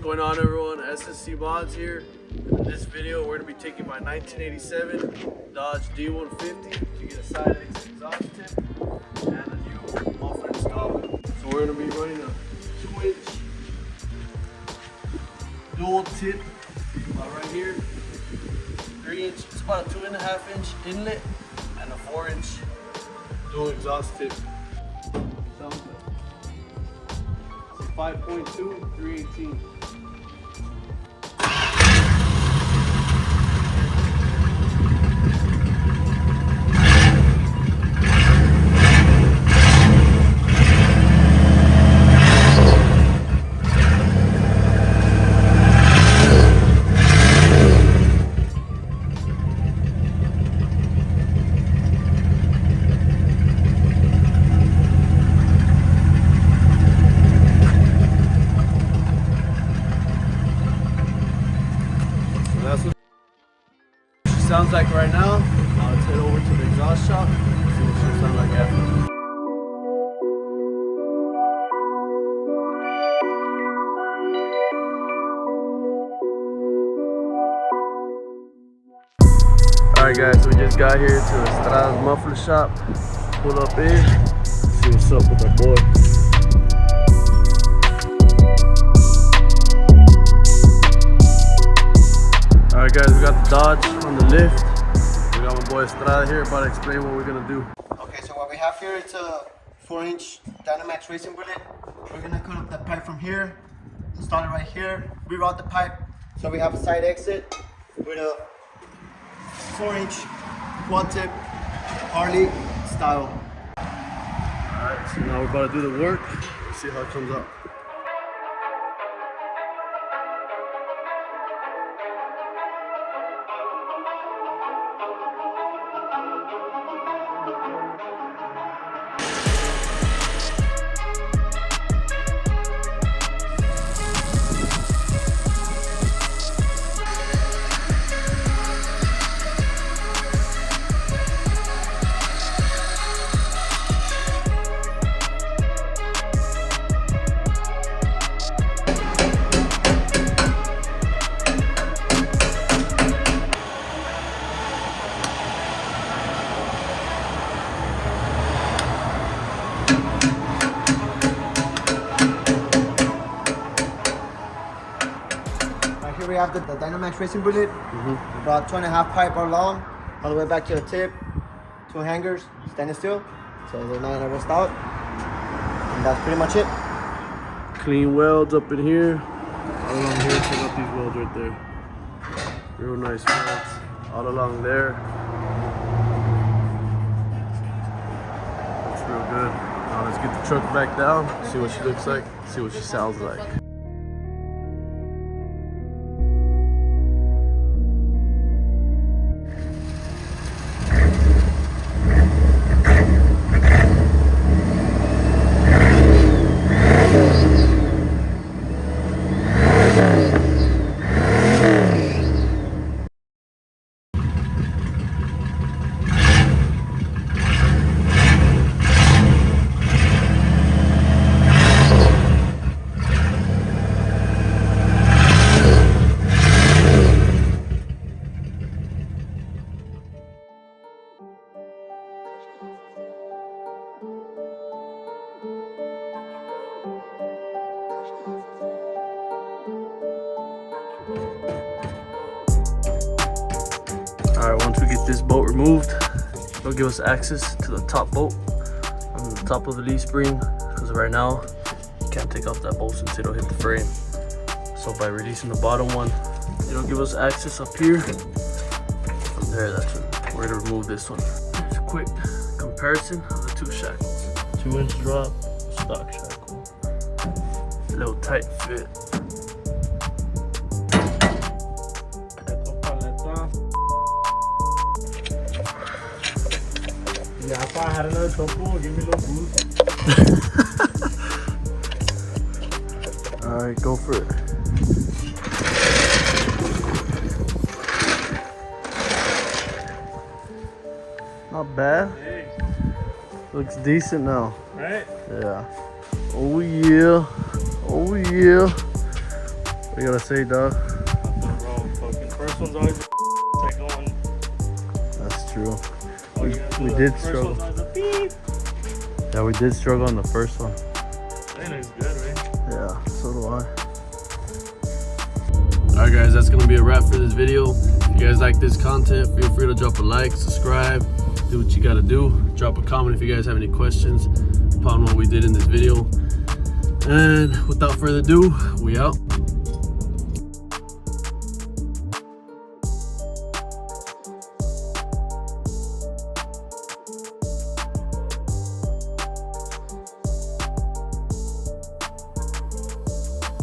going on, everyone? SSC Mods here. In this video, we're going to be taking my 1987 Dodge D150 to get a side X exhaust tip and a new muffler installed. So we're going to be running a 2-inch dual tip right here, 3-inch. It's about a 2.5-inch inlet and a 4-inch dual exhaust tip. Sounds good. 5.2, 318. That's what she sounds like right now. Let's head over to the exhaust shop, see what she'll sound like after. Alright guys, we just got here to Estrada's muffler shop. Pull up in, see what's up with our boy. Alright guys, we got the Dodge on the lift. We got my boy Estrada here about to explain what we're gonna do. Okay, so what we have here is a 4-inch Dynamax racing bullet. We're gonna cut up that pipe from here, install it right here, reroute the pipe. So we have a side exit with a 4-inch quad tip Harley style. Alright, so now we're about to do the work. Let's see how it comes out. Here we have the Dynamax racing bullet. About 2.5 pipe are long, all the way back to the tip. 2 hangers, stainless steel, so they're not gonna rust out. And that's pretty much it. Clean welds up in here. All along here, check out these welds right there. Real nice welds. All along there. Looks real good. Now let's get the truck back down, see what she looks like, see what she sounds like. Alright, once we get this bolt removed, it'll give us access to the top bolt on the top of the leaf spring, because right now you can't take off that bolt since it'll hit the frame. So by releasing the bottom one, it'll give us access up here. From there, that's when we're going to remove this one. Here's a quick comparison of the two shackles. 2-inch drop, stock shackle. A little tight fit. Yeah, if I had another couple, give me a little boost. Alright, go for it. Not bad. Hey. Looks decent now. Right? Yeah. Oh yeah. Oh yeah. What you gotta say, dog? Nothing, bro. Fucking first one's always the second one. That's true. All you gotta do We is did the struggle. First one's always a beep. Yeah, we did struggle on the first one. That looks good, right? Yeah, so do I. Alright guys, that's gonna be a wrap for this video. If you guys like this content, feel free to drop a like, subscribe, do what you gotta do. Drop a comment if you guys have any questions upon what we did in this video. And without further ado, we out.